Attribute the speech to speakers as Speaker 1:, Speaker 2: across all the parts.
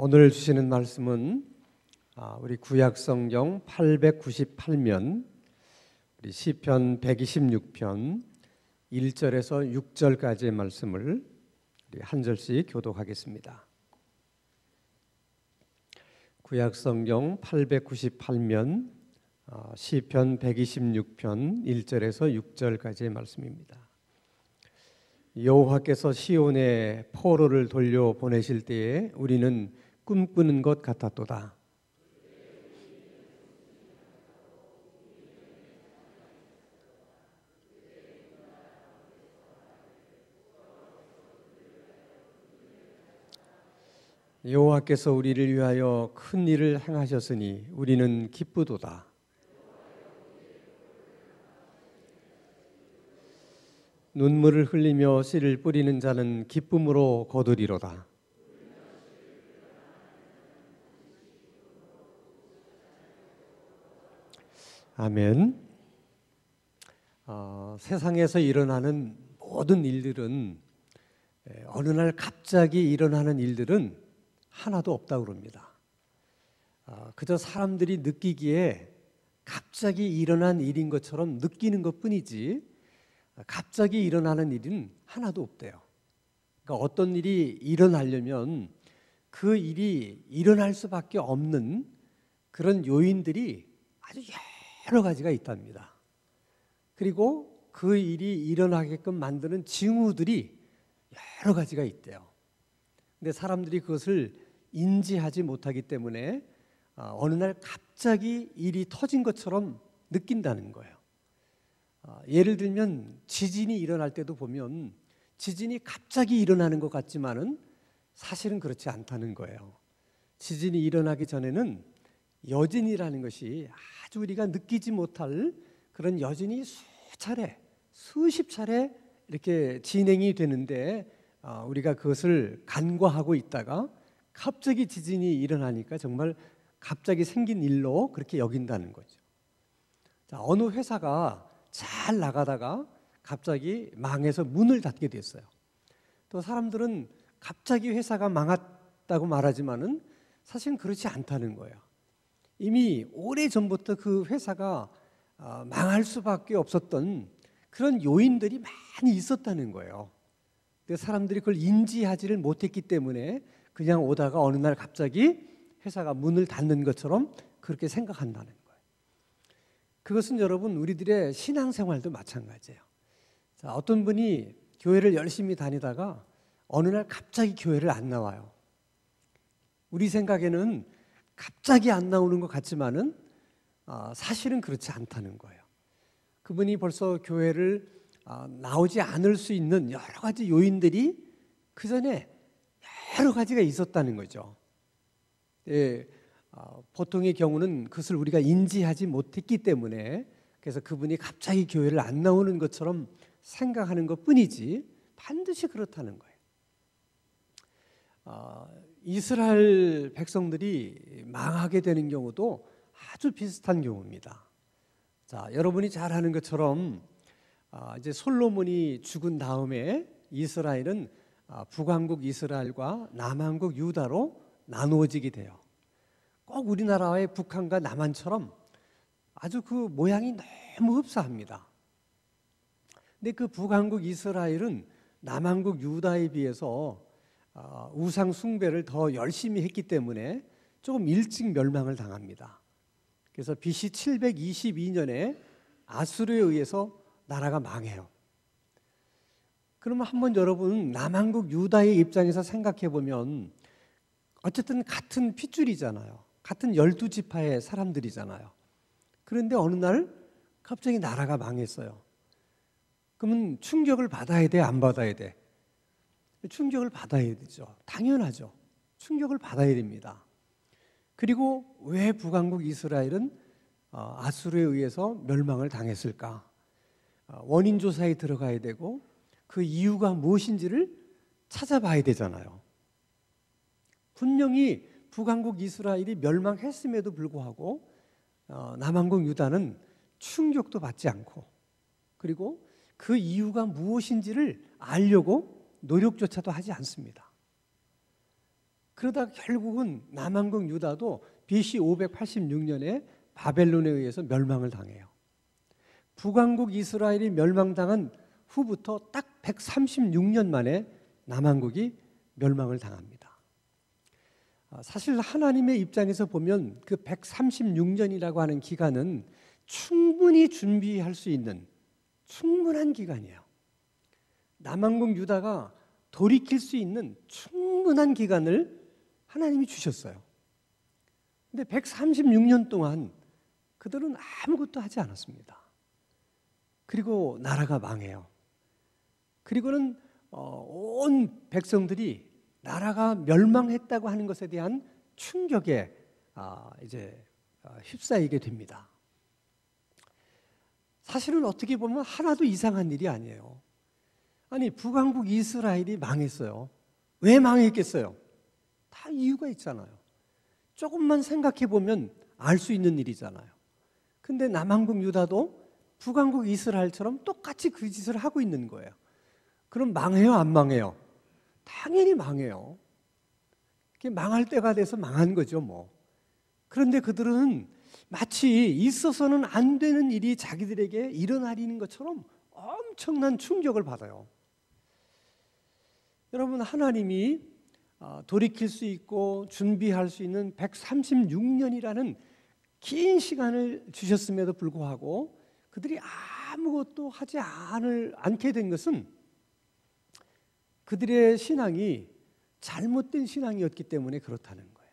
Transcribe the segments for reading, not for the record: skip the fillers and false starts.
Speaker 1: 오늘 주시는 말씀은 우리 구약성경 898면 우리 시편 126편 1절에서 6절까지의 말씀을 우리 한 절씩 교독하겠습니다. 구약성경 898면 시편 126편 1절에서 6절까지의 말씀입니다. 여호와께서 시온에 포로를 돌려 보내실 때에 우리는 꿈꾸는 것 같았도다. 여호와께서 우리를 위하여 큰 일을 행하셨으니 우리는 기쁘도다. 눈물을 흘리며 씨를 뿌리는 자는 기쁨으로 거두리로다. 아멘. 세상에서 일어나는 모든 일들은 어느 날 갑자기 일어나는 일들은 하나도 없다고 그럽니다. 그저 사람들이 느끼기에 갑자기 일어난 일인 것처럼 느끼는 것뿐이지 갑자기 일어나는 일은 하나도 없대요. 그러니까 어떤 일이 일어나려면 그 일이 일어날 수밖에 없는 그런 요인들이 아주 여러 가지가 있답니다. 그리고 그 일이 일어나게끔 만드는 징후들이 여러 가지가 있대요. 근데 사람들이 그것을 인지하지 못하기 때문에 어느 날 갑자기 일이 터진 것처럼 느낀다는 거예요. 예를 들면 지진이 일어날 때도 보면 지진이 갑자기 일어나는 것 같지만은 사실은 그렇지 않다는 거예요. 지진이 일어나기 전에는 여진이라는 것이 아주 우리가 느끼지 못할 그런 여진이 수차례, 수십 차례 이렇게 진행이 되는데 우리가 그것을 간과하고 있다가 갑자기 지진이 일어나니까 정말 갑자기 생긴 일로 그렇게 여긴다는 거죠. 자, 어느 회사가 잘 나가다가 갑자기 망해서 문을 닫게 됐어요. 또 사람들은 갑자기 회사가 망했다고 말하지만은 사실은 그렇지 않다는 거예요. 이미 오래전부터 그 회사가 망할 수밖에 없었던 그런 요인들이 많이 있었다는 거예요. 근데 사람들이 그걸 인지하지를 못했기 때문에 그냥 오다가 어느 날 갑자기 회사가 문을 닫는 것처럼 그렇게 생각한다는 거예요. 그것은 여러분 우리들의 신앙생활도 마찬가지예요. 자, 어떤 분이 교회를 열심히 다니다가 어느 날 갑자기 교회를 안 나와요. 우리 생각에는 갑자기 안 나오는 것 같지만은 사실은 그렇지 않다는 거예요. 그분이 벌써 교회를 나오지 않을 수 있는 여러 가지 요인들이 그 전에 여러 가지가 있었다는 거죠. 예, 보통의 경우는 그것을 우리가 인지하지 못했기 때문에 그래서 그분이 갑자기 교회를 안 나오는 것처럼 생각하는 것뿐이지 반드시 그렇다는 거예요. 이스라엘 백성들이 망하게 되는 경우도 아주 비슷한 경우입니다. 자, 여러분이 잘 아는 것처럼 이제 솔로몬이 죽은 다음에 이스라엘은 북왕국 이스라엘과 남왕국 유다로 나누어지게 돼요. 꼭 우리나라의 북한과 남한처럼 아주 그 모양이 너무 흡사합니다. 근데 그 북왕국 이스라엘은 남왕국 유다에 비해서 우상 숭배를 더 열심히 했기 때문에 조금 일찍 멸망을 당합니다. 그래서 BC 722년에 아수르에 의해서 나라가 망해요. 그러면 한번 여러분 남왕국 유다의 입장에서 생각해 보면 어쨌든 같은 핏줄이잖아요. 같은 12지파의 사람들이잖아요. 그런데 어느 날 갑자기 나라가 망했어요. 그러면 충격을 받아야 돼, 안 받아야 돼? 충격을 받아야 되죠. 당연하죠. 충격을 받아야 됩니다. 그리고 왜 북왕국 이스라엘은 아수르에 의해서 멸망을 당했을까? 원인 조사에 들어가야 되고 그 이유가 무엇인지를 찾아봐야 되잖아요. 분명히 북왕국 이스라엘이 멸망했음에도 불구하고 남왕국 유다는 충격도 받지 않고 그리고 그 이유가 무엇인지를 알려고 노력조차도 하지 않습니다. 그러다 결국은 남왕국 유다도 BC 586년에 바벨론에 의해서 멸망을 당해요. 북왕국 이스라엘이 멸망당한 후부터 딱 136년 만에 남왕국이 멸망을 당합니다. 사실 하나님의 입장에서 보면 그 136년이라고 하는 기간은 충분히 준비할 수 있는 충분한 기간이에요. 남왕국 유다가 돌이킬 수 있는 충분한 기간을 하나님이 주셨어요. 근데 136년 동안 그들은 아무것도 하지 않았습니다. 그리고 나라가 망해요. 그리고는 온 백성들이 나라가 멸망했다고 하는 것에 대한 충격에 이제 휩싸이게 됩니다. 사실은 어떻게 보면 하나도 이상한 일이 아니에요. 아니, 북왕국 이스라엘이 망했어요. 왜 망했겠어요? 다 이유가 있잖아요. 조금만 생각해 보면 알 수 있는 일이잖아요. 근데 남왕국 유다도 북왕국 이스라엘처럼 똑같이 그 짓을 하고 있는 거예요. 그럼 망해요, 안 망해요? 당연히 망해요. 망할 때가 돼서 망한 거죠, 뭐. 그런데 그들은 마치 있어서는 안 되는 일이 자기들에게 일어나리는 것처럼 엄청난 충격을 받아요. 여러분, 하나님이 돌이킬 수 있고 준비할 수 있는 136년이라는 긴 시간을 주셨음에도 불구하고 그들이 아무것도 하지 않게 된 것은 그들의 신앙이 잘못된 신앙이었기 때문에 그렇다는 거예요.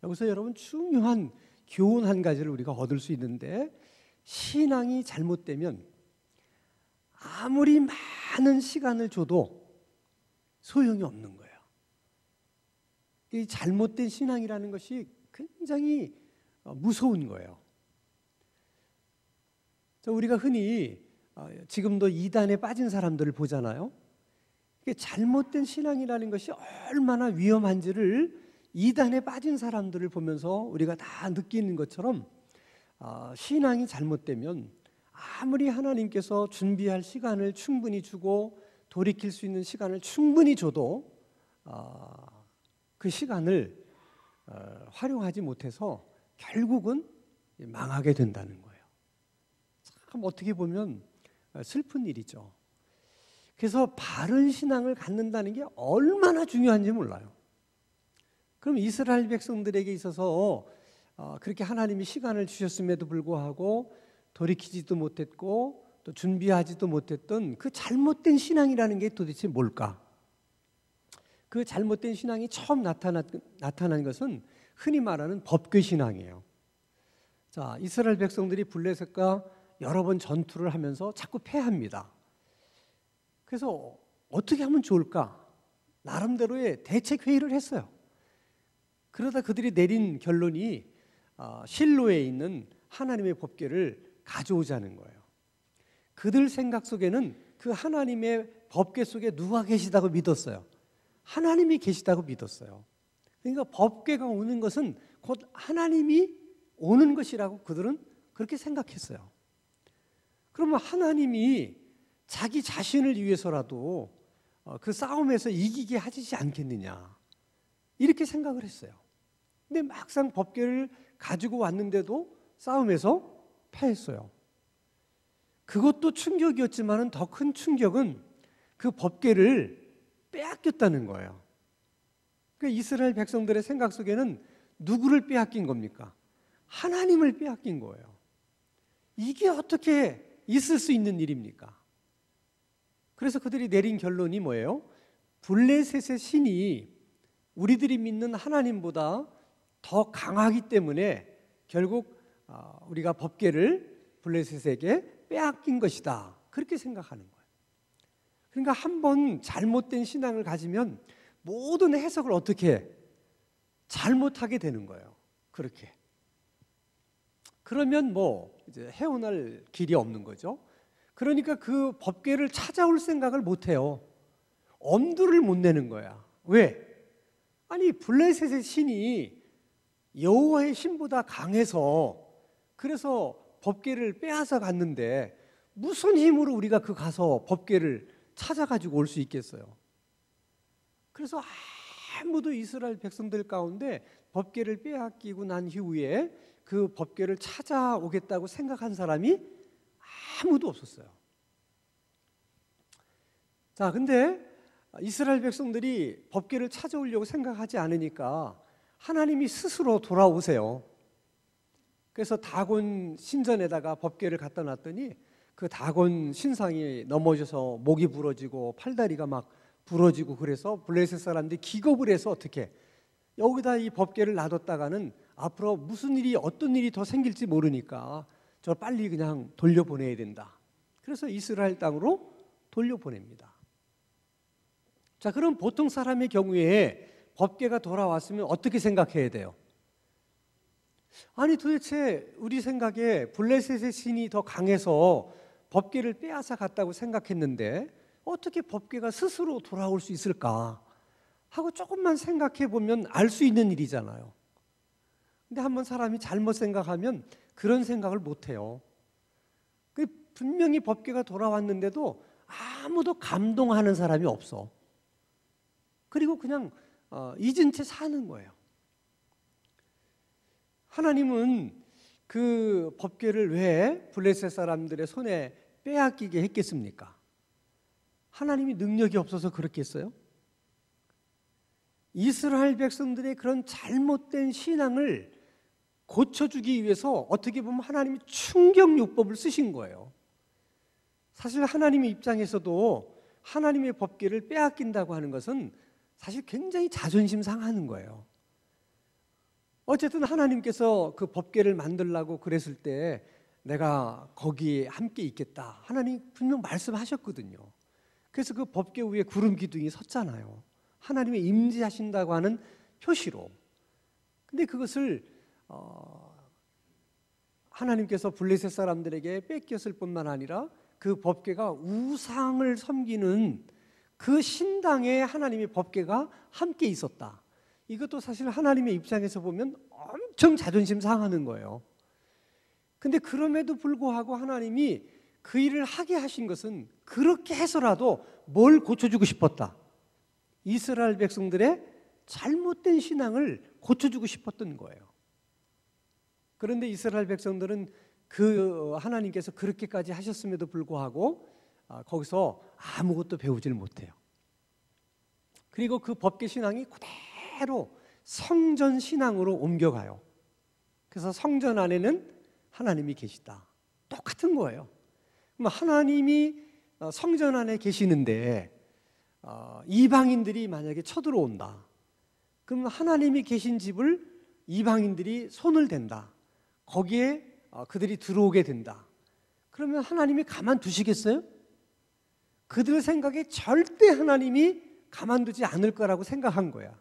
Speaker 1: 여기서 여러분 중요한 교훈 한 가지를 우리가 얻을 수 있는데, 신앙이 잘못되면 아무리 많은 시간을 줘도 소용이 없는 거예요. 이 잘못된 신앙이라는 것이 굉장히 무서운 거예요. 우리가 흔히 지금도 이단에 빠진 사람들을 보잖아요. 잘못된 신앙이라는 것이 얼마나 위험한지를 이단에 빠진 사람들을 보면서 우리가 다 느끼는 것처럼, 신앙이 잘못되면 아무리 하나님께서 준비할 시간을 충분히 주고 돌이킬 수 있는 시간을 충분히 줘도 그 시간을 활용하지 못해서 결국은 망하게 된다는 거예요. 참 어떻게 보면 슬픈 일이죠. 그래서 바른 신앙을 갖는다는 게 얼마나 중요한지 몰라요. 그럼 이스라엘 백성들에게 있어서 그렇게 하나님이 시간을 주셨음에도 불구하고 돌이키지도 못했고 또 준비하지도 못했던 그 잘못된 신앙이라는 게 도대체 뭘까? 그 잘못된 신앙이 처음 나타난 것은 흔히 말하는 법궤 신앙이에요. 자, 이스라엘 백성들이 블레셋과 여러 번 전투를 하면서 자꾸 패합니다. 그래서 어떻게 하면 좋을까? 나름대로의 대책 회의를 했어요. 그러다 그들이 내린 결론이 실로에 있는 하나님의 법궤를 가져오자는 거예요. 그들 생각 속에는 그 하나님의 법궤 속에 누가 계시다고 믿었어요. 하나님이 계시다고 믿었어요. 그러니까 법궤가 오는 것은 곧 하나님이 오는 것이라고 그들은 그렇게 생각했어요. 그러면 하나님이 자기 자신을 위해서라도 그 싸움에서 이기게 하시지 않겠느냐, 이렇게 생각을 했어요. 근데 막상 법궤를 가지고 왔는데도 싸움에서 패했어요. 그것도 충격이었지만 더 큰 충격은 그 법궤를 빼앗겼다는 거예요. 그러니까 이스라엘 백성들의 생각 속에는 누구를 빼앗긴 겁니까? 하나님을 빼앗긴 거예요. 이게 어떻게 있을 수 있는 일입니까? 그래서 그들이 내린 결론이 뭐예요? 블레셋의 신이 우리들이 믿는 하나님보다 더 강하기 때문에 결국 우리가 법궤를 블레셋에게 빼앗긴 것이다, 그렇게 생각하는 거예요. 그러니까 한번 잘못된 신앙을 가지면 모든 해석을 어떻게 잘못하게 되는 거예요. 그렇게. 그러면 이제 헤어날 길이 없는 거죠. 그러니까 그 법궤를 찾아올 생각을 못 해요. 엄두를 못 내는 거야. 왜? 아니, 블레셋의 신이 여호와의 신보다 강해서 그래서 법궤를 빼앗아 갔는데 무슨 힘으로 우리가 가서 법궤를 찾아가지고 올 수 있겠어요? 그래서 아무도 이스라엘 백성들 가운데 법궤를 빼앗기고 난 이후에 그 법궤를 찾아오겠다고 생각한 사람이 아무도 없었어요. 자, 근데 이스라엘 백성들이 법궤를 찾아오려고 생각하지 않으니까 하나님이 스스로 돌아오세요. 그래서 다곤 신전에다가 법궤를 갖다 놨더니 그 다곤 신상이 넘어져서 목이 부러지고 팔다리가 막 부러지고 그래서 블레셋 사람들이 기겁을 해서 어떻게 여기다 이 법궤를 놔뒀다가는 앞으로 무슨 일이 어떤 일이 더 생길지 모르니까 저 빨리 그냥 돌려보내야 된다. 그래서 이스라엘 땅으로 돌려보냅니다. 자, 그럼 보통 사람의 경우에 법궤가 돌아왔으면 어떻게 생각해야 돼요? 아니 도대체 우리 생각에 블레셋의 신이 더 강해서 법궤를 빼앗아 갔다고 생각했는데 어떻게 법궤가 스스로 돌아올 수 있을까 하고 조금만 생각해 보면 알 수 있는 일이잖아요. 근데 한번 사람이 잘못 생각하면 그런 생각을 못 해요. 분명히 법궤가 돌아왔는데도 아무도 감동하는 사람이 없어. 그리고 그냥 잊은 채 사는 거예요. 하나님은 그 법궤를 왜 블레셋 사람들의 손에 빼앗기게 했겠습니까? 하나님이 능력이 없어서 그렇겠어요? 이스라엘 백성들의 그런 잘못된 신앙을 고쳐주기 위해서 어떻게 보면 하나님이 충격요법을 쓰신 거예요. 사실 하나님의 입장에서도 하나님의 법궤를 빼앗긴다고 하는 것은 사실 굉장히 자존심 상하는 거예요. 어쨌든 하나님께서 그 법궤를 만들라고 그랬을 때 내가 거기에 함께 있겠다. 하나님 분명 말씀하셨거든요. 그래서 그 법궤 위에 구름 기둥이 섰잖아요. 하나님의 임재하신다고 하는 표시로. 근데 그것을 하나님께서 블레셋 사람들에게 뺏겼을 뿐만 아니라 그 법궤가 우상을 섬기는 그 신당에 하나님의 법궤가 함께 있었다. 이것도 사실 하나님의 입장에서 보면 엄청 자존심 상하는 거예요. 근데 그럼에도 불구하고 하나님이 그 일을 하게 하신 것은 그렇게 해서라도 뭘 고쳐주고 싶었다. 이스라엘 백성들의 잘못된 신앙을 고쳐주고 싶었던 거예요. 그런데 이스라엘 백성들은 그 하나님께서 그렇게까지 하셨음에도 불구하고 거기서 아무것도 배우질 못해요. 그리고 그 법궤 신앙이 그대로 성전 신앙으로 옮겨가요. 그래서 성전 안에는 하나님이 계시다. 똑같은 거예요. 그럼 하나님이 성전 안에 계시는데 이방인들이 만약에 쳐들어온다. 그럼 하나님이 계신 집을 이방인들이 손을 댄다. 거기에 그들이 들어오게 된다. 그러면 하나님이 가만두시겠어요? 그들 생각에 절대 하나님이 가만두지 않을 거라고 생각한 거야.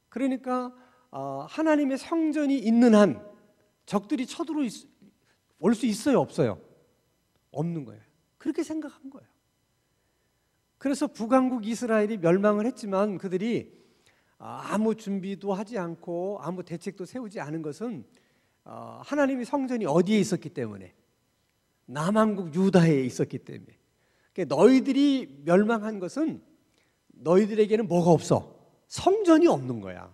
Speaker 1: 그러니까 하나님의 성전이 있는 한 적들이 쳐들어올 수 있어요? 없어요? 없는 거예요. 그렇게 생각한 거예요. 그래서 북왕국 이스라엘이 멸망을 했지만 그들이 아무 준비도 하지 않고 아무 대책도 세우지 않은 것은 하나님의 성전이 어디에 있었기 때문에, 남왕국 유다에 있었기 때문에. 그러니까 너희들이 멸망한 것은 너희들에게는 뭐가 없어? 성전이 없는 거야.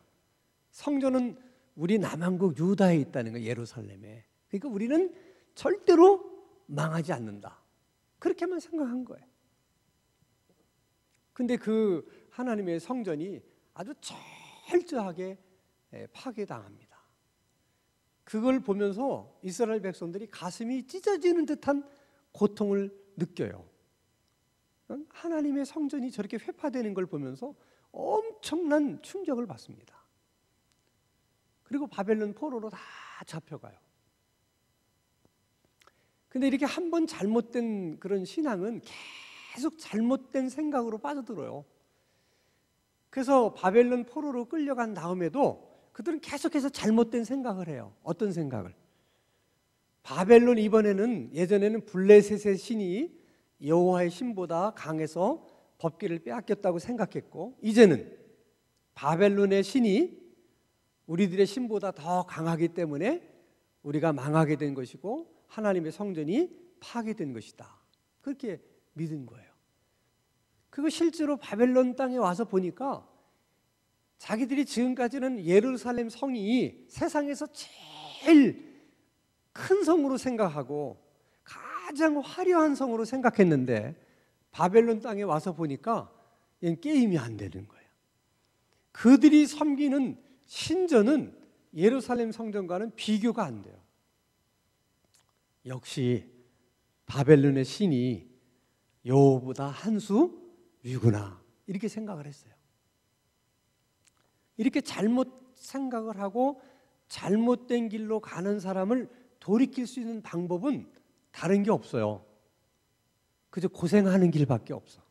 Speaker 1: 성전은 우리 남왕국 유다에 있다는 거야, 예루살렘에. 그러니까 우리는 절대로 망하지 않는다. 그렇게만 생각한 거예요. 근데 그 하나님의 성전이 아주 철저하게 파괴당합니다. 그걸 보면서 이스라엘 백성들이 가슴이 찢어지는 듯한 고통을 느껴요. 하나님의 성전이 저렇게 회파되는 걸 보면서 엄청난 충격을 받습니다. 그리고 바벨론 포로로 다 잡혀가요. 근데 이렇게 한 번 잘못된 그런 신앙은 계속 잘못된 생각으로 빠져들어요. 그래서 바벨론 포로로 끌려간 다음에도 그들은 계속해서 잘못된 생각을 해요. 어떤 생각을? 바벨론 이번에는 예전에는 블레셋의 신이 여호와의 신보다 강해서 법궤를 빼앗겼다고 생각했고, 이제는 바벨론의 신이 우리들의 신보다 더 강하기 때문에 우리가 망하게 된 것이고 하나님의 성전이 파괴된 것이다. 그렇게 믿은 거예요. 그거 실제로 바벨론 땅에 와서 보니까 자기들이 지금까지는 예루살렘 성이 세상에서 제일 큰 성으로 생각하고 가장 화려한 성으로 생각했는데 바벨론 땅에 와서 보니까 얘는 게임이 안 되는 거예요. 그들이 섬기는 신전은 예루살렘 성전과는 비교가 안 돼요. 역시 바벨론의 신이 여호보다 한 수 위구나, 이렇게 생각을 했어요. 이렇게 잘못 생각을 하고 잘못된 길로 가는 사람을 돌이킬 수 있는 방법은 다른 게 없어요. 그저 고생하는 길밖에 없어.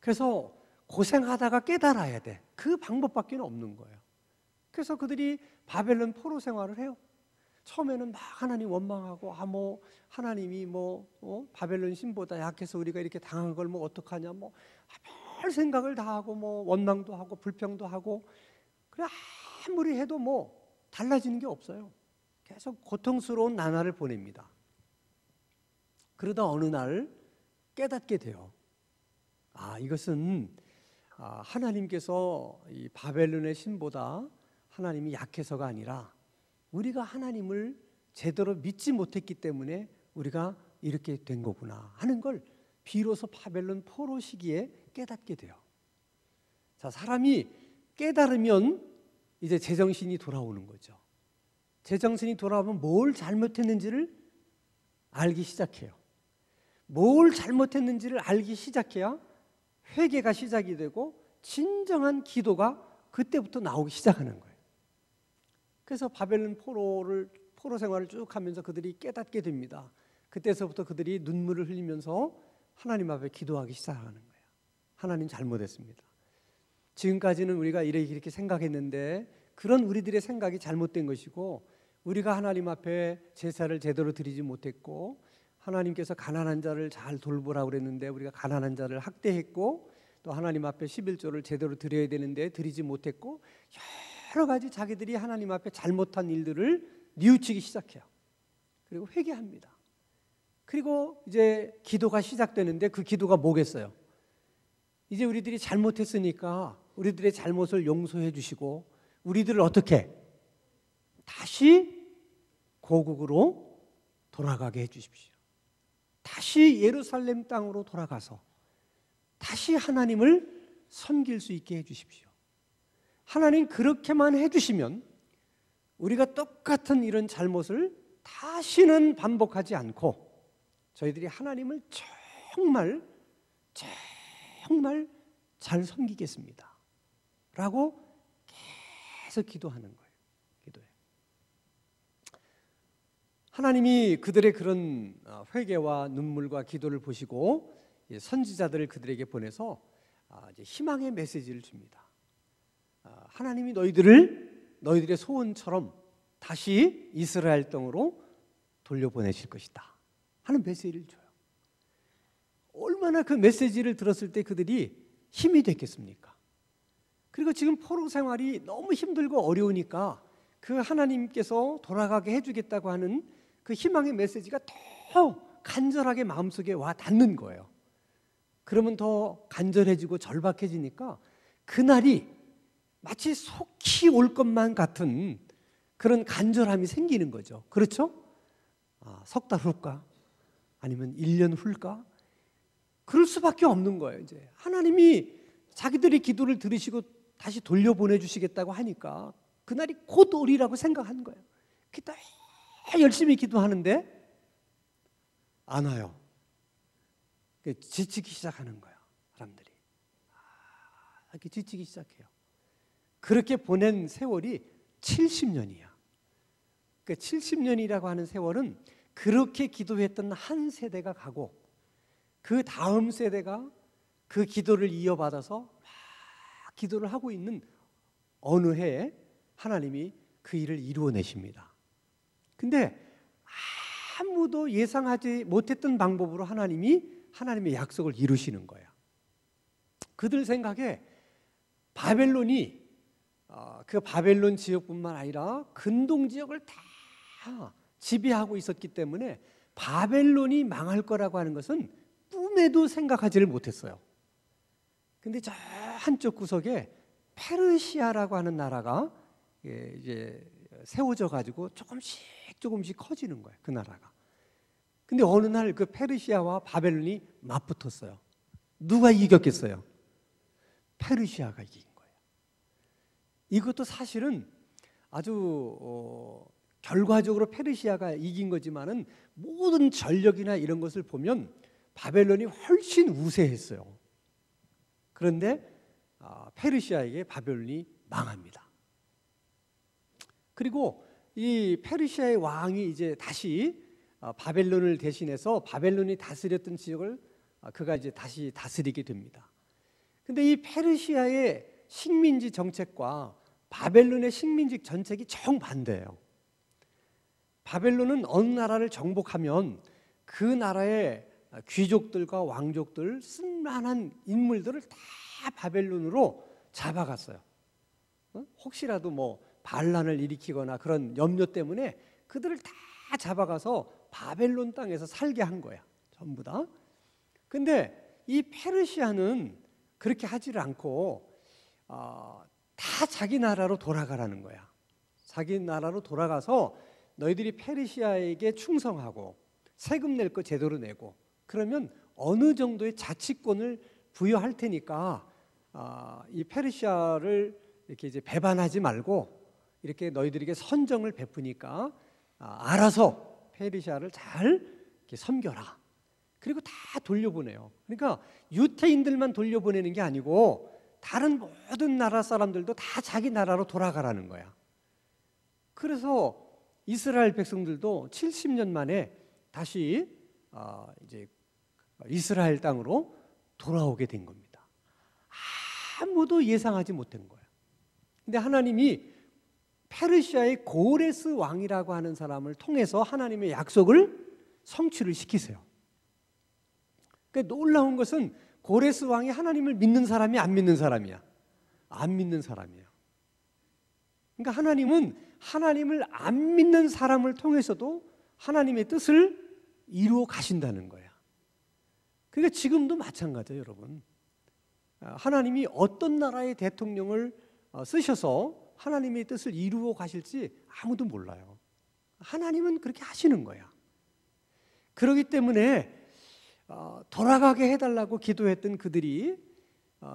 Speaker 1: 그래서 고생하다가 깨달아야 돼. 그 방법밖에 없는 거예요. 그래서 그들이 바벨론 포로 생활을 해요. 처음에는 막 하나님 원망하고 하나님이 바벨론 신보다 약해서 우리가 이렇게 당한 걸 어떡하냐, 별 생각을 다 하고 원망도 하고 불평도 하고, 그래 아무리 해도 달라지는 게 없어요. 계속 고통스러운 나날을 보냅니다. 그러다 어느 날 깨닫게 돼요. 이것은 하나님께서 이 바벨론의 신보다 하나님이 약해서가 아니라 우리가 하나님을 제대로 믿지 못했기 때문에 우리가 이렇게 된 거구나 하는 걸 비로소 바벨론 포로 시기에 깨닫게 돼요. 자, 사람이 깨달으면 이제 제정신이 돌아오는 거죠. 제정신이 돌아오면 뭘 잘못했는지를 알기 시작해요. 뭘 잘못했는지를 알기 시작해야 회개가 시작이 되고 진정한 기도가 그때부터 나오기 시작하는 거예요. 그래서 바벨론 포로 생활을 쭉 하면서 그들이 깨닫게 됩니다. 그때서부터 그들이 눈물을 흘리면서 하나님 앞에 기도하기 시작하는 거예요. 하나님 잘못했습니다. 지금까지는 우리가 이렇게 생각했는데 그런 우리들의 생각이 잘못된 것이고, 우리가 하나님 앞에 제사를 제대로 드리지 못했고, 하나님께서 가난한 자를 잘 돌보라고 그랬는데 우리가 가난한 자를 학대했고, 또 하나님 앞에 11조를 제대로 드려야 되는데 드리지 못했고, 여러 가지 자기들이 하나님 앞에 잘못한 일들을 뉘우치기 시작해요. 그리고 회개합니다. 그리고 이제 기도가 시작되는데 그 기도가 뭐겠어요? 이제 우리들이 잘못했으니까 우리들의 잘못을 용서해 주시고 우리들을 어떻게 다시 고국으로 돌아가게 해 주십시오. 다시 예루살렘 땅으로 돌아가서 다시 하나님을 섬길 수 있게 해 주십시오. 하나님 그렇게만 해 주시면 우리가 똑같은 이런 잘못을 다시는 반복하지 않고 저희들이 하나님을 정말 잘 섬기겠습니다 라고 계속 기도하는 거예요. 기도해. 하나님이 그들의 그런 회개와 눈물과 기도를 보시고 선지자들을 그들에게 보내서 이제 희망의 메시지를 줍니다. 하나님이 너희들의 소원처럼 다시 이스라엘 땅으로 돌려보내실 것이다 하는 메시지를 줘요. 얼마나 그 메시지를 들었을 때 그들이 힘이 됐겠습니까? 그리고 지금 포로 생활이 너무 힘들고 어려우니까 그 하나님께서 돌아가게 해주겠다고 하는 그 희망의 메시지가 더 간절하게 마음속에 와 닿는 거예요. 그러면 더 간절해지고 절박해지니까 그날이 마치 속히 올 것만 같은 그런 간절함이 생기는 거죠. 그렇죠? 석 달 후일까? 아니면 1년 후일까? 그럴 수밖에 없는 거예요. 이제 하나님이 자기들의 기도를 들으시고 다시 돌려보내주시겠다고 하니까 그날이 곧 오리라고 생각한 거예요. 기도 열심히 기도하는데 안 와요. 지치기 시작하는 거예요. 사람들이 이렇게 지치기 시작해요. 그렇게 보낸 세월이 70년이야. 그러니까 70년이라고 하는 세월은 그렇게 기도했던 한 세대가 가고 그 다음 세대가 그 기도를 이어받아서 막 기도를 하고 있는 어느 해에 하나님이 그 일을 이루어내십니다. 근데 아무도 예상하지 못했던 방법으로 하나님의 약속을 이루시는 거예요. 그들 생각에 바벨론이 그 바벨론 지역뿐만 아니라 근동 지역을 다 지배하고 있었기 때문에 바벨론이 망할 거라고 하는 것은 꿈에도 생각하지를 못했어요. 근데 저 한쪽 구석에 페르시아라고 하는 나라가 이제 세워져 가지고 조금씩 커지는 거예요. 그 나라가. 근데 어느 날 그 페르시아와 바벨론이 맞붙었어요. 누가 이겼겠어요? 페르시아가 이긴 거예요. 이것도 사실은 아주 결과적으로 페르시아가 이긴 거지만은 모든 전력이나 이런 것을 보면 바벨론이 훨씬 우세했어요. 그런데 페르시아에게 바벨론이 망합니다. 그리고 이 페르시아의 왕이 이제 다시 바벨론을 대신해서 바벨론이 다스렸던 지역을 그가 이제 다시 다스리게 됩니다. 근데 이 페르시아의 식민지 정책과 바벨론의 식민지 정책이 정반대예요. 바벨론은 어느 나라를 정복하면 그 나라의 귀족들과 왕족들, 쓸만한 인물들을 다 바벨론으로 잡아갔어요. 혹시라도 뭐 반란을 일으키거나 그런 염려 때문에 그들을 다 잡아가서 바벨론 땅에서 살게 한 거야. 전부 다. 근데 이 페르시아는 그렇게 하지를 않고 다 자기 나라로 돌아가라는 거야. 자기 나라로 돌아가서 너희들이 페르시아에게 충성하고 세금 낼 거 제대로 내고 그러면 어느 정도의 자치권을 부여할 테니까 이 페르시아를 이렇게 이제 배반하지 말고 이렇게 너희들에게 선정을 베푸니까 알아서 페르시아를 잘 이렇게 섬겨라. 그리고 다 돌려보내요. 그러니까 유태인들만 돌려보내는 게 아니고 다른 모든 나라 사람들도 다 자기 나라로 돌아가라는 거야. 그래서 이스라엘 백성들도 70년 만에 다시 이제 이스라엘 땅으로 돌아오게 된 겁니다. 아무도 예상하지 못한 거예요. 근데 하나님이 페르시아의 고레스 왕이라고 하는 사람을 통해서 하나님의 약속을 성취를 시키세요. 그러니까 놀라운 것은 고레스 왕이 하나님을 믿는 사람이 안 믿는 사람이야? 안 믿는 사람이에요. 그러니까 하나님은 하나님을 안 믿는 사람을 통해서도 하나님의 뜻을 이루어 가신다는 거야. 그러니까 지금도 마찬가지예요, 여러분. 하나님이 어떤 나라의 대통령을 쓰셔서 하나님의 뜻을 이루어 가실지 아무도 몰라요. 하나님은 그렇게 하시는 거야. 그렇기 때문에 돌아가게 해달라고 기도했던 그들이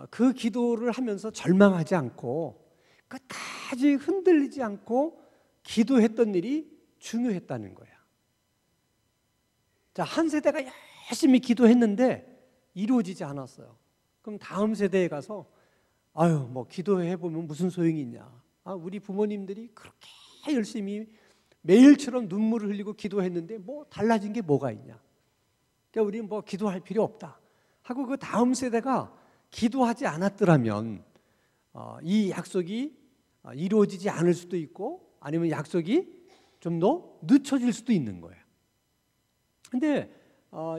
Speaker 1: 그 기도를 하면서 절망하지 않고 끝까지 흔들리지 않고 기도했던 일이 중요했다는 거야. 자, 한 세대가 열심히 기도했는데 이루어지지 않았어요. 그럼 다음 세대에 가서 아유, 뭐 기도해 보면 무슨 소용이 있냐? 우리 부모님들이 그렇게 열심히 매일처럼 눈물을 흘리고 기도했는데 뭐 달라진 게 뭐가 있냐? 그러니까 우리 뭐 기도할 필요 없다 하고 그 다음 세대가 기도하지 않았더라면 이 약속이 이루어지지 않을 수도 있고 아니면 약속이 좀 더 늦춰질 수도 있는 거예요. 근데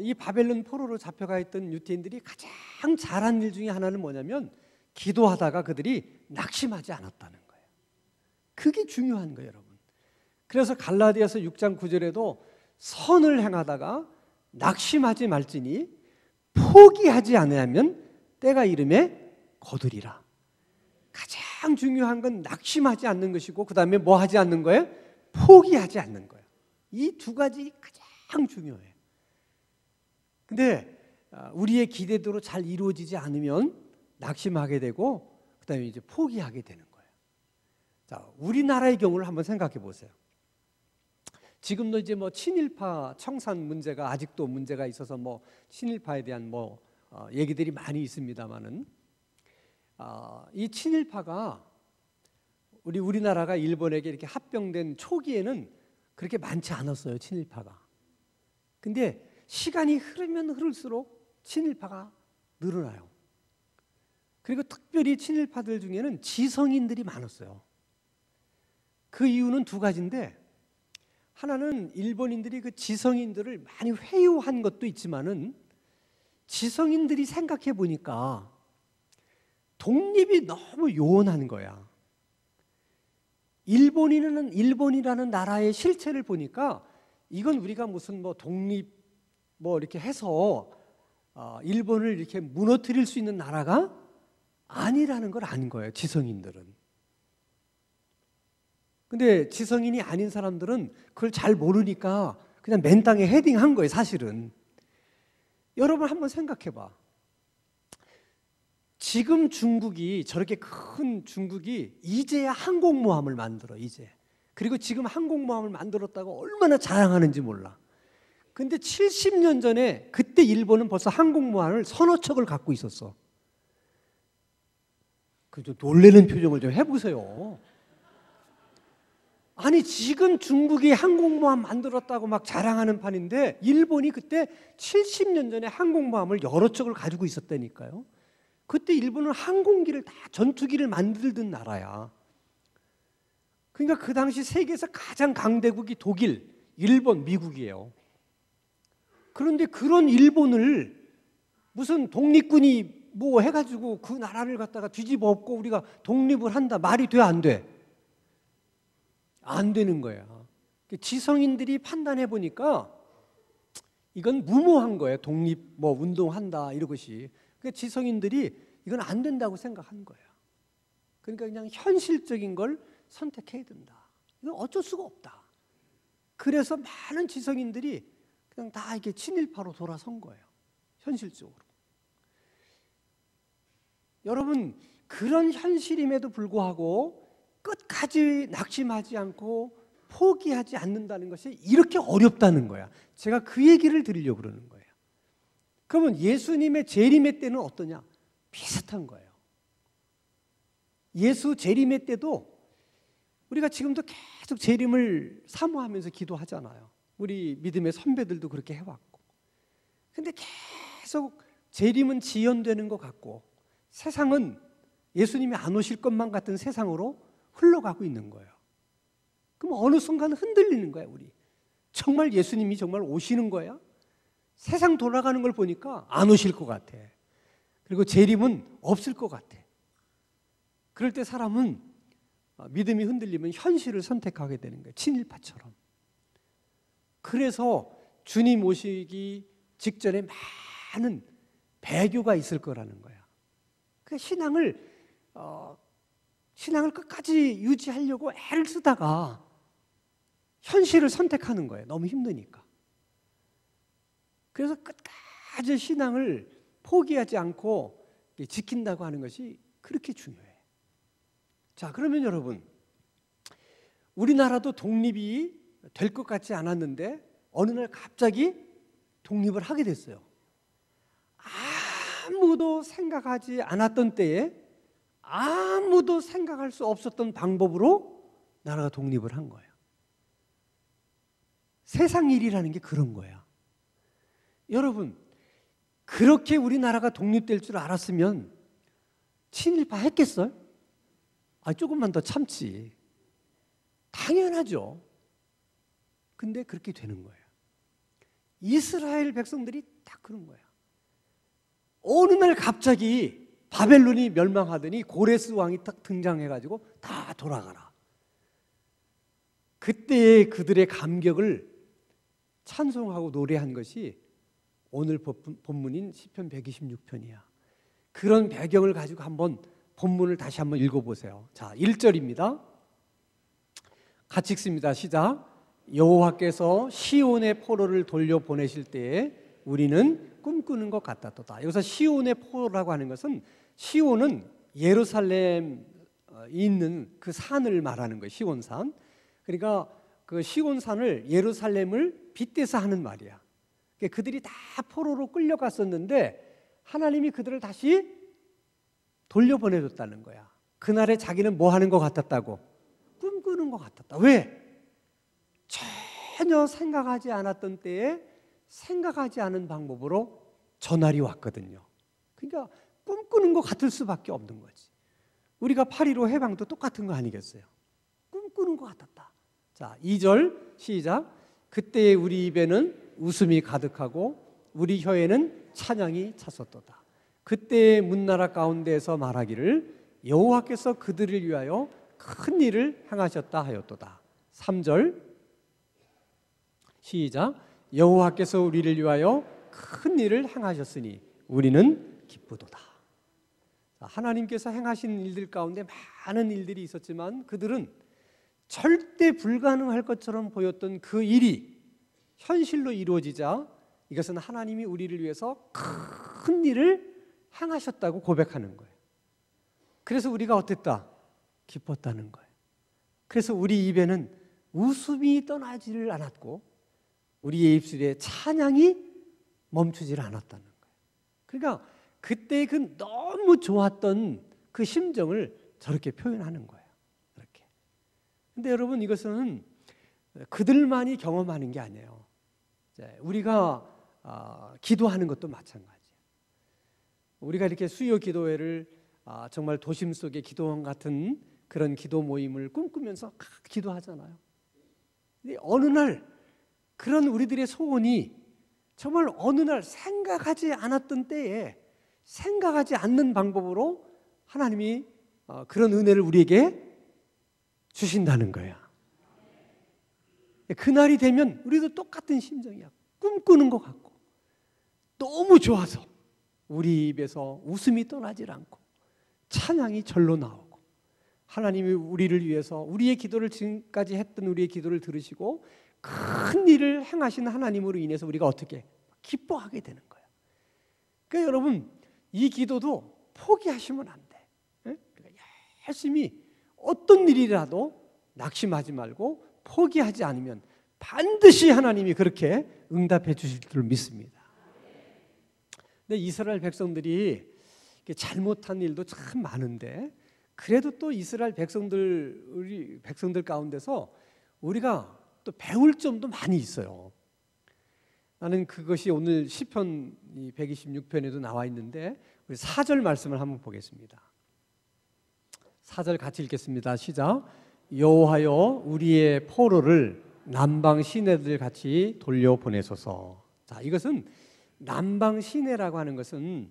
Speaker 1: 이 바벨론 포로로 잡혀가 있던 유대인들이 가장 잘한 일 중에 하나는 뭐냐면 기도하다가 그들이 낙심하지 않았다는 거예요. 그게 중요한 거예요, 여러분. 그래서 갈라디아서 6장 9절에도 선을 행하다가 낙심하지 말지니 포기하지 않으면 때가 이름에 거두리라. 가장 중요한 건 낙심하지 않는 것이고 그 다음에 뭐 하지 않는 거예요? 포기하지 않는 거예요. 이 두 가지 가장 중요해요. 근데 우리의 기대대로 잘 이루어지지 않으면 낙심하게 되고 그 다음에 이제 포기하게 되는 거예요. 자, 우리나라의 경우를 한번 생각해 보세요. 지금도 이제 뭐 친일파 청산 문제가 아직도 문제가 있어서 뭐 친일파에 대한 뭐 얘기들이 많이 있습니다만은 이 친일파가 우리나라가 일본에게 이렇게 합병된 초기에는 그렇게 많지 않았어요, 친일파가. 근데 시간이 흐르면 흐를수록 친일파가 늘어나요. 그리고 특별히 친일파들 중에는 지성인들이 많았어요. 그 이유는 두 가지인데 하나는 일본인들이 그 지성인들을 많이 회유한 것도 있지만은 지성인들이 생각해 보니까 독립이 너무 요원한 거야. 일본이라는 나라의 실체를 보니까 이건 우리가 무슨 뭐 독립 뭐 이렇게 해서 일본을 이렇게 무너뜨릴 수 있는 나라가 아니라는 걸 아는 거예요, 지성인들은. 근데 지성인이 아닌 사람들은 그걸 잘 모르니까 그냥 맨 땅에 헤딩한 거예요, 사실은. 여러분 한번 생각해 봐. 지금 중국이, 저렇게 큰 중국이 이제야 항공모함을 만들어, 이제. 그리고 지금 항공모함을 만들었다고 얼마나 자랑하는지 몰라. 근데 70년 전에 그때 일본은 벌써 항공모함을 서너 척을 갖고 있었어. 그 좀 놀라는 표정을 좀 해보세요. 아니 지금 중국이 항공모함 만들었다고 막 자랑하는 판인데 일본이 그때 70년 전에 항공모함을 여러 척을 가지고 있었다니까요. 그때 일본은 항공기를 다 전투기를 만들던 나라야. 그러니까 그 당시 세계에서 가장 강대국이 독일, 일본, 미국이에요. 그런데 그런 일본을 무슨 독립군이 뭐 해가지고 그 나라를 갖다가 뒤집어 엎고 우리가 독립을 한다, 말이 돼 안 돼? 안 되는 거야. 지성인들이 판단해 보니까 이건 무모한 거예요. 독립 뭐 운동한다 이러것이. 그러니까 지성인들이 이건 안 된다고 생각한 거예요. 그러니까 그냥 현실적인 걸 선택해야 된다. 이건 어쩔 수가 없다. 그래서 많은 지성인들이 그냥 다 이렇게 친일파로 돌아선 거예요. 현실적으로. 여러분, 그런 현실임에도 불구하고 끝까지 낙심하지 않고 포기하지 않는다는 것이 이렇게 어렵다는 거야. 제가 그 얘기를 드리려고 그러는 거예요. 그러면 예수님의 재림의 때는 어떠냐? 비슷한 거예요. 예수 재림의 때도 우리가 지금도 계속 재림을 사모하면서 기도하잖아요. 우리 믿음의 선배들도 그렇게 해왔고. 근데 계속 재림은 지연되는 것 같고 세상은 예수님이 안 오실 것만 같은 세상으로 흘러가고 있는 거예요. 그럼 어느 순간 흔들리는 거야, 우리. 정말 예수님이 정말 오시는 거야? 세상 돌아가는 걸 보니까 안 오실 것 같아. 그리고 재림은 없을 것 같아. 그럴 때 사람은 믿음이 흔들리면 현실을 선택하게 되는 거예요. 친일파처럼. 그래서 주님 오시기 직전에 많은 배교가 있을 거라는 거야. 그 신앙을 끝까지 유지하려고 애를 쓰다가 현실을 선택하는 거예요. 너무 힘드니까. 그래서 끝까지 신앙을 포기하지 않고 지킨다고 하는 것이 그렇게 중요해요. 자, 그러면 여러분, 우리나라도 독립이 될 것 같지 않았는데 어느 날 갑자기 독립을 하게 됐어요. 아무도 생각하지 않았던 때에 아무도 생각할 수 없었던 방법으로 나라가 독립을 한 거예요. 세상 일이라는 게 그런 거야. 여러분, 그렇게 우리나라가 독립될 줄 알았으면 친일파 했겠어요? 조금만 더 참지. 당연하죠. 근데 그렇게 되는 거예요. 이스라엘 백성들이 딱 그런 거예요. 어느 날 갑자기 바벨론이 멸망하더니 고레스 왕이 딱 등장해가지고 다 돌아가라. 그때 그들의 감격을 찬송하고 노래한 것이 오늘 본문인 시편 126편이야. 그런 배경을 가지고 한번 본문을 다시 한번 읽어보세요. 자, 1절입니다. 같이 읽습니다. 시작. 여호와께서 시온의 포로를 돌려보내실 때에 우리는 꿈꾸는 것 같았도다. 여기서 시온의 포로라고 하는 것은 시온은 예루살렘에 있는 그 산을 말하는 거예요. 시온산. 그러니까 그 시온산을 예루살렘을 빗대서 하는 말이야. 그들이 다 포로로 끌려갔었는데 하나님이 그들을 다시 돌려보내줬다는 거야. 그날에 자기는 뭐 하는 것 같았다고? 꿈꾸는 것 같았다. 왜? 전혀 생각하지 않았던 때에 생각하지 않은 방법으로 전날이 왔거든요. 그러니까 꿈꾸는 것 같을 수밖에 없는 거지. 우리가 8.15 해방도 똑같은 거 아니겠어요? 꿈꾸는 것 같았다. 자, 2절 시작. 그때의 우리 입에는 웃음이 가득하고 우리 혀에는 찬양이 찼었도다. 그때의 문나라 가운데에서 말하기를 여호와께서 그들을 위하여 큰 일을 행하셨다 하였도다. 3절 시작. 여호와께서 우리를 위하여 큰 일을 행하셨으니 우리는 기쁘도다. 하나님께서 행하신 일들 가운데 많은 일들이 있었지만 그들은 절대 불가능할 것처럼 보였던 그 일이 현실로 이루어지자 이것은 하나님이 우리를 위해서 큰 일을 행하셨다고 고백하는 거예요. 그래서 우리가 어땠다? 기뻤다는 거예요. 그래서 우리 입에는 웃음이 떠나지를 않았고 우리의 입술에 찬양이 멈추질 않았다는 거예요. 그러니까 그때 그 너무 좋았던 그 심정을 저렇게 표현하는 거예요. 이렇게. 근데 여러분 이것은 그들만이 경험하는 게 아니에요. 우리가 기도하는 것도 마찬가지예요. 우리가 이렇게 수요 기도회를 정말 도심 속의 기도원 같은 그런 기도 모임을 꿈꾸면서 기도하잖아요. 근데 어느 날 그런 우리들의 소원이 정말 어느 날 생각하지 않았던 때에 생각하지 않는 방법으로 하나님이 그런 은혜를 우리에게 주신다는 거야. 그날이 되면 우리도 똑같은 심정이야. 꿈꾸는 것 같고 너무 좋아서 우리 입에서 웃음이 떠나질 않고 찬양이 절로 나오고 하나님이 우리를 위해서 우리의 기도를 지금까지 했던 우리의 기도를 들으시고 큰 일을 행하신 하나님으로 인해서 우리가 어떻게 기뻐하게 되는 거예요. 그러니까 여러분 이 기도도 포기하시면 안 돼. 그러니까 열심히 어떤 일이라도 낙심하지 말고 포기하지 않으면 반드시 하나님이 그렇게 응답해 주실 줄 믿습니다. 근데 이스라엘 백성들이 잘못한 일도 참 많은데 그래도 또 이스라엘 백성들 가운데서 우리가 또 배울 점도 많이 있어요. 나는 그것이 오늘 시편 126편에도 나와 있는데 우리 4절 말씀을 한번 보겠습니다. 4절 같이 읽겠습니다. 시작. 여호와여 우리의 포로를 남방 시내들 같이 돌려보내소서. 자, 이것은 남방 시내라고 하는 것은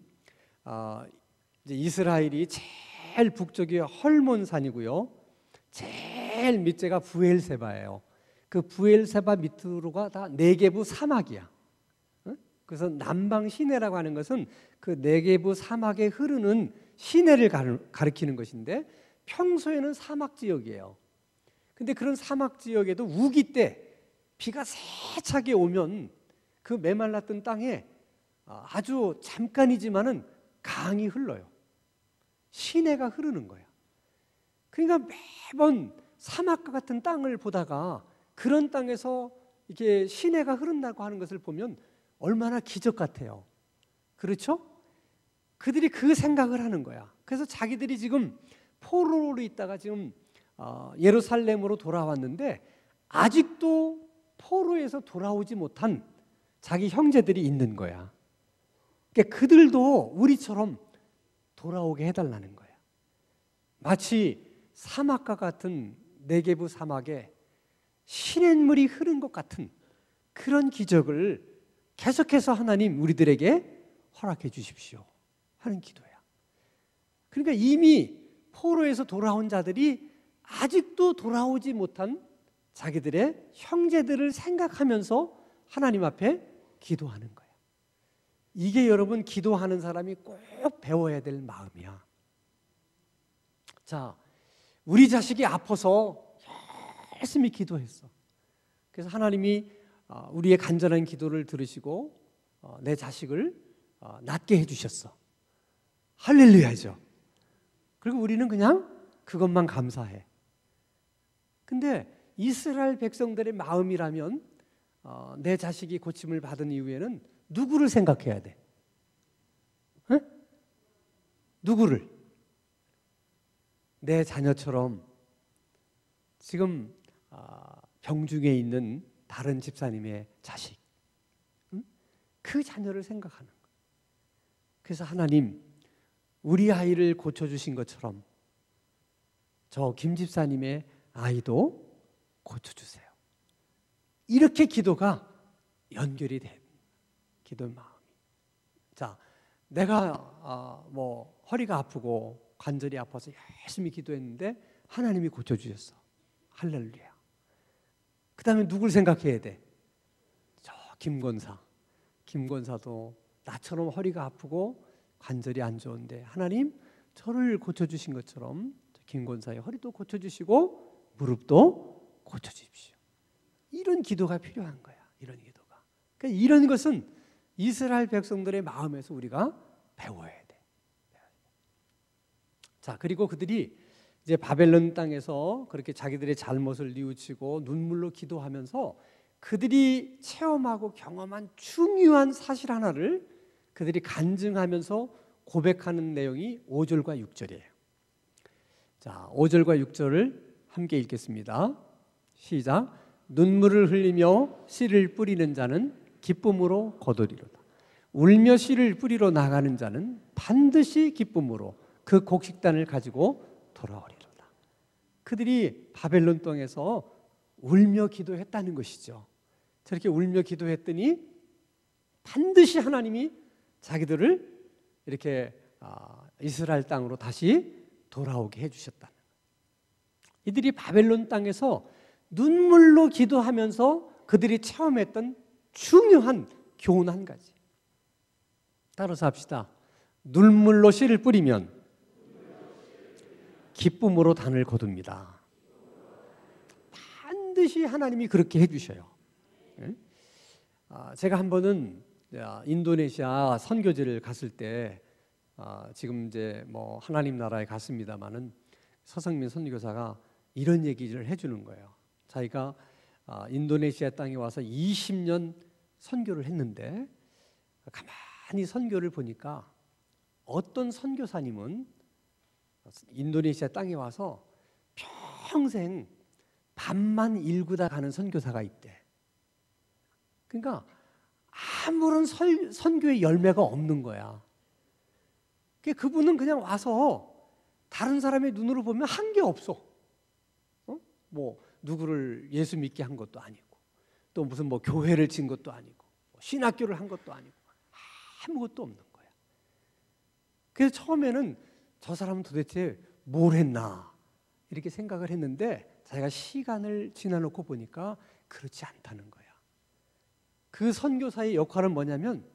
Speaker 1: 이제 이스라엘이 제일 북쪽이 헐몬산이고요. 제일 밑에가 부엘세바예요. 그 부엘세바 밑으로가 다 네게부 사막이야. 그래서 남방 시내라고 하는 것은 그 네게부 사막에 흐르는 시내를 가리키는 것인데 평소에는 사막 지역이에요. 근데 그런 사막 지역에도 우기 때 비가 세차게 오면 그 메말랐던 땅에 아주 잠깐이지만은 강이 흘러요. 시내가 흐르는 거야. 그러니까 매번 사막과 같은 땅을 보다가 그런 땅에서 이렇게 시내가 흐른다고 하는 것을 보면 얼마나 기적 같아요. 그렇죠? 그들이 그 생각을 하는 거야. 그래서 자기들이 지금 포로로 있다가 지금 예루살렘으로 돌아왔는데 아직도 포로에서 돌아오지 못한 자기 형제들이 있는 거야. 그러니까 그들도 우리처럼 돌아오게 해달라는 거야. 마치 사막과 같은 네게부 사막에 시냇물이 흐른 것 같은 그런 기적을 계속해서 하나님 우리들에게 허락해 주십시오 하는 기도야. 그러니까 이미 포로에서 돌아온 자들이 아직도 돌아오지 못한 자기들의 형제들을 생각하면서 하나님 앞에 기도하는 거야. 이게 여러분 기도하는 사람이 꼭 배워야 될 마음이야. 자, 우리 자식이 아파서 열심히 기도했어. 그래서 하나님이 우리의 간절한 기도를 들으시고 내 자식을 낫게 해주셨어. 할렐루야죠. 그리고 우리는 그냥 그것만 감사해. 근데 이스라엘 백성들의 마음이라면 내 자식이 고침을 받은 이후에는 누구를 생각해야 돼? 에? 누구를? 내 자녀처럼 지금 병중에 있는 다른 집사님의 자식, 그 자녀를 생각하는 거예요. 그래서 하나님, 우리 아이를 고쳐주신 것처럼 저 김 집사님의 아이도 고쳐주세요. 이렇게 기도가 연결이 돼. 기도의 마음이. 자, 내가 뭐 허리가 아프고 관절이 아파서 열심히 기도했는데 하나님이 고쳐주셨어. 할렐루야. 그 다음에 누굴 생각해야 돼? 저 김권사. 김권사도 나처럼 허리가 아프고 관절이 안 좋은데 하나님 저를 고쳐주신 것처럼 김권사의 허리도 고쳐주시고 무릎도 고쳐주십시오. 이런 기도가 필요한 거야. 이런 기도가. 그러니까 이런 것은 이스라엘 백성들의 마음에서 우리가 배워야 돼. 자, 그리고 그들이 이제 바벨론 땅에서 그렇게 자기들의 잘못을 뉘우치고 눈물로 기도하면서 그들이 체험하고 경험한 중요한 사실 하나를 그들이 간증하면서 고백하는 내용이 5절과 6절이에요. 자, 5절과 6절을 함께 읽겠습니다. 시작. 눈물을 흘리며 씨를 뿌리는 자는 기쁨으로 거두리로다. 울며 씨를 뿌리러 나가는 자는 반드시 기쁨으로 그 곡식단을 가지고 돌아오리로다. 그들이 바벨론 땅에서 울며 기도했다는 것이죠. 저렇게 울며 기도했더니 반드시 하나님이 자기들을 이렇게 이스라엘 땅으로 다시 돌아오게 해주셨다는 거예요. 이들이 바벨론 땅에서 눈물로 기도하면서 그들이 체험했던 중요한 교훈 한 가지. 따라서 합시다. 눈물로 씨를 뿌리면 기쁨으로 단을 거둡니다. 반드시 하나님이 그렇게 해주셔요. 제가 한 번은 인도네시아 선교지를 갔을 때 지금 이제 뭐 하나님 나라에 갔습니다마는 서성민 선교사가 이런 얘기를 해주는 거예요. 자기가 인도네시아 땅에 와서 20년 선교를 했는데 가만히 선교를 보니까 어떤 선교사님은 인도네시아 땅에 와서 평생 밤만 일구다 가는 선교사가 있대. 그러니까 아무런 선교의 열매가 없는 거야. 그분은 그냥 와서 다른 사람의 눈으로 보면 한 게 없어. 뭐 누구를 예수 믿게 한 것도 아니고, 또 무슨 뭐 교회를 진 것도 아니고, 신학교를 한 것도 아니고, 아무것도 없는 거야. 그래서 처음에는 저 사람은 도대체 뭘 했나 이렇게 생각을 했는데 자기가 시간을 지나놓고 보니까 그렇지 않다는 거야. 그 선교사의 역할은 뭐냐면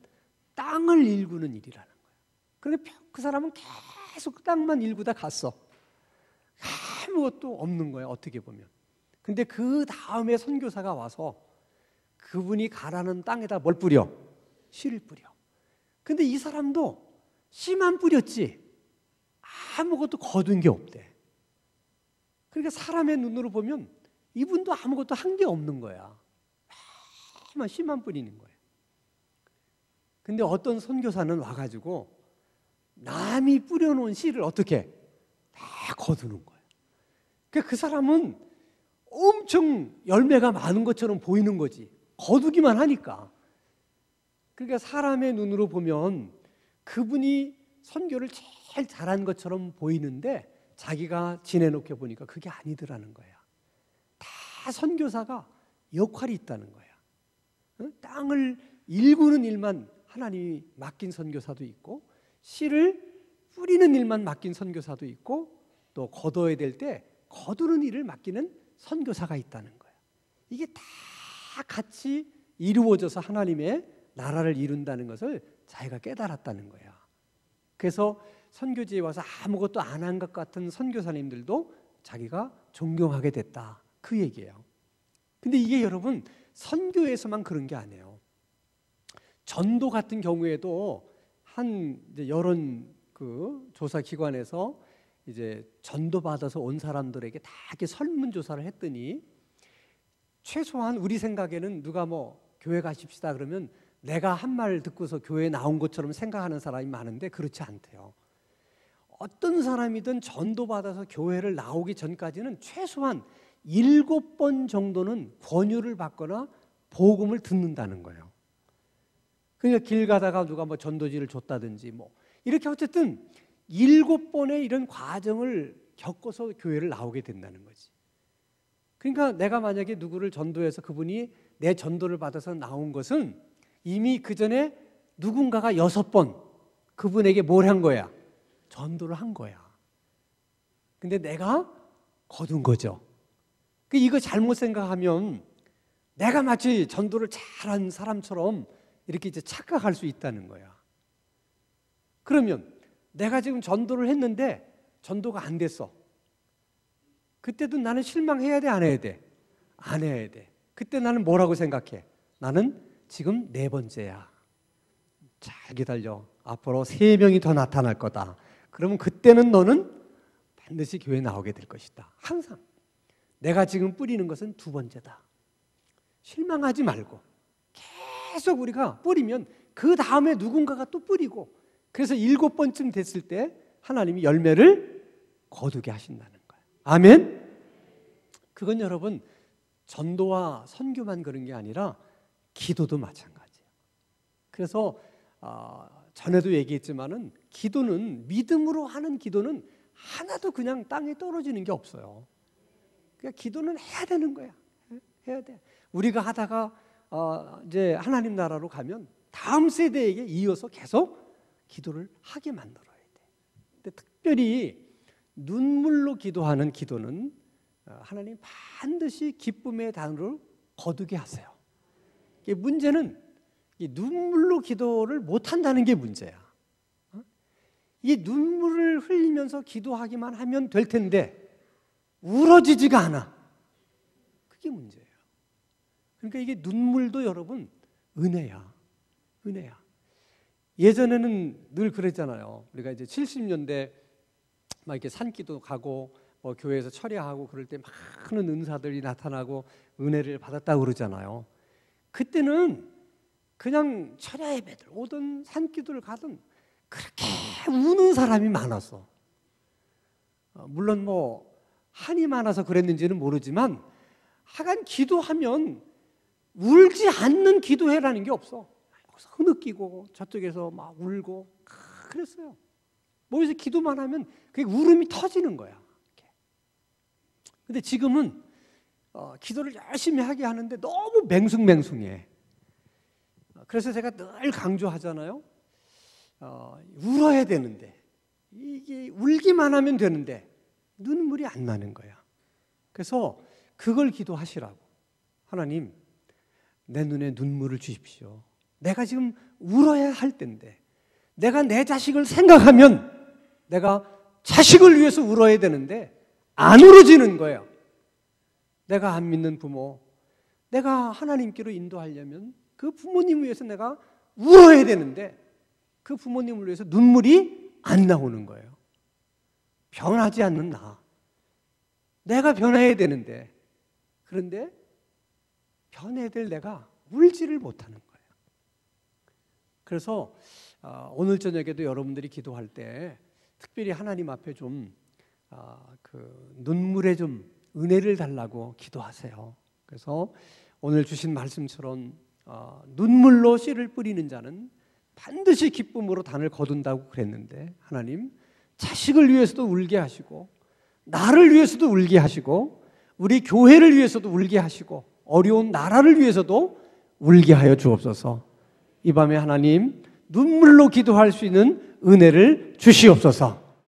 Speaker 1: 땅을 일구는 일이라는 거야. 그런데 그 사람은 계속 땅만 일구다 갔어. 아무것도 없는 거야, 어떻게 보면. 근데 그 다음에 선교사가 와서 그분이 가라는 땅에다 뭘 뿌려? 씨를 뿌려. 근데 이 사람도 씨만 뿌렸지 아무것도 거둔 게 없대. 그러니까 사람의 눈으로 보면 이분도 아무것도 한 게 없는 거야. 씨만 뿌리는 거예요. 근데 어떤 선교사는 와가지고 남이 뿌려놓은 씨를 어떻게 다 거두는 거예요. 그 사람은 엄청 열매가 많은 것처럼 보이는 거지. 거두기만 하니까. 그러니까 사람의 눈으로 보면 그분이 선교를 제일 잘한 것처럼 보이는데 자기가 지내놓게 보니까 그게 아니더라는 거야. 다 선교사가 역할이 있다는 거야. 땅을 일구는 일만 하나님이 맡긴 선교사도 있고, 씨를 뿌리는 일만 맡긴 선교사도 있고, 또 거둬야 될 때 거두는 일을 맡기는 선교사가 있다는 거야. 이게 다 같이 이루어져서 하나님의 나라를 이룬다는 것을 자기가 깨달았다는 거야. 그래서 선교지에 와서 아무것도 안 한 것 같은 선교사님들도 자기가 존경하게 됐다, 그 얘기예요. 근데 이게 여러분 선교에서만 그런 게 아니에요. 전도 같은 경우에도 한 이제 여론 그 조사 기관에서 이제 전도 받아서 온 사람들에게 다 이렇게 설문 조사를 했더니 최소한 우리 생각에는 누가 뭐 교회 가십시다 그러면 내가 한 말 듣고서 교회에 나온 것처럼 생각하는 사람이 많은데 그렇지 않대요. 어떤 사람이든 전도 받아서 교회를 나오기 전까지는 최소한 7번 정도는 권유를 받거나 복음을 듣는다는 거예요. 그러니까 길 가다가 누가 뭐 전도지를 줬다든지 뭐 이렇게 어쨌든 7번의 이런 과정을 겪어서 교회를 나오게 된다는 거지. 그러니까 내가 만약에 누구를 전도해서 그분이 내 전도를 받아서 나온 것은 이미 그 전에 누군가가 6번 그분에게 뭘 한 거야? 전도를 한 거야. 근데 내가 거둔 거죠. 이거 잘못 생각하면 내가 마치 전도를 잘한 사람처럼 이렇게 이제 착각할 수 있다는 거야. 그러면 내가 지금 전도를 했는데 전도가 안 됐어. 그때도 나는 실망해야 돼, 안 해야 돼? 안 해야 돼. 그때 나는 뭐라고 생각해? 나는 지금 4번째야. 잘 기다려. 앞으로 3명이 더 나타날 거다. 그러면 그때는 너는 반드시 교회에 나오게 될 것이다. 항상. 내가 지금 뿌리는 것은 2번째다. 실망하지 말고 계속 우리가 뿌리면 그 다음에 누군가가 또 뿌리고, 그래서 7번쯤 됐을 때 하나님이 열매를 거두게 하신다는 거예요. 아멘? 그건 여러분 전도와 선교만 그런 게 아니라 기도도 마찬가지예요. 그래서 전에도 얘기했지만은 기도는, 믿음으로 하는 기도는 하나도 그냥 땅에 떨어지는 게 없어요. 그러니까 기도는 해야 되는 거야. 해야 돼. 우리가 하다가 이제 하나님 나라로 가면 다음 세대에게 이어서 계속 기도를 하게 만들어야 돼. 근데 특별히 눈물로 기도하는 기도는 하나님 반드시 기쁨의 단어를 거두게 하세요. 문제는 이 눈물로 기도를 못한다는 게 문제야. 이 눈물을 흘리면서 기도하기만 하면 될 텐데 울어지지가 않아. 그게 문제예요. 그러니까 이게 눈물도 여러분 은혜야. 은혜야. 예전에는 늘 그랬잖아요. 우리가 이제 70년대 막 이렇게 산기도 가고 뭐 교회에서 철야하고 그럴 때 많은 은사들이 나타나고 은혜를 받았다고 그러잖아요. 그때는 그냥 철야 예배들 오든 산기도를 가든 그렇게 우는 사람이 많았어. 물론 뭐 한이 많아서 그랬는지는 모르지만 하간 기도하면 울지 않는 기도회라는 게 없어. 여기서 흐느끼고 저쪽에서 막 울고 그랬어요. 모여서 기도만 하면 그게 울음이 터지는 거야. 근데 지금은 기도를 열심히 하게 하는데 너무 맹숭맹숭해. 그래서 제가 늘 강조하잖아요. 울어야 되는데 이게 울기만 하면 되는데 눈물이 안 나는 거야. 그래서 그걸 기도하시라고. 하나님, 내 눈에 눈물을 주십시오. 내가 지금 울어야 할 때인데 내가 내 자식을 생각하면 내가 자식을 위해서 울어야 되는데 안 울어지는 거예요. 내가 안 믿는 부모, 내가 하나님께로 인도하려면 그 부모님을 위해서 내가 울어야 되는데 그 부모님을 위해서 눈물이 안 나오는 거예요. 변하지 않는 나. 내가 변해야 되는데, 그런데 변해야 될 내가 울지를 못하는 거예요. 그래서 오늘 저녁에도 여러분들이 기도할 때 특별히 하나님 앞에 좀 그 눈물에 좀 은혜를 달라고 기도하세요. 그래서 오늘 주신 말씀처럼 눈물로 씨를 뿌리는 자는 반드시 기쁨으로 단을 거둔다고 그랬는데, 하나님 자식을 위해서도 울게 하시고 나를 위해서도 울게 하시고 우리 교회를 위해서도 울게 하시고 어려운 나라를 위해서도 울게 하여 주옵소서. 이 밤에 하나님 눈물로 기도할 수 있는 은혜를 주시옵소서.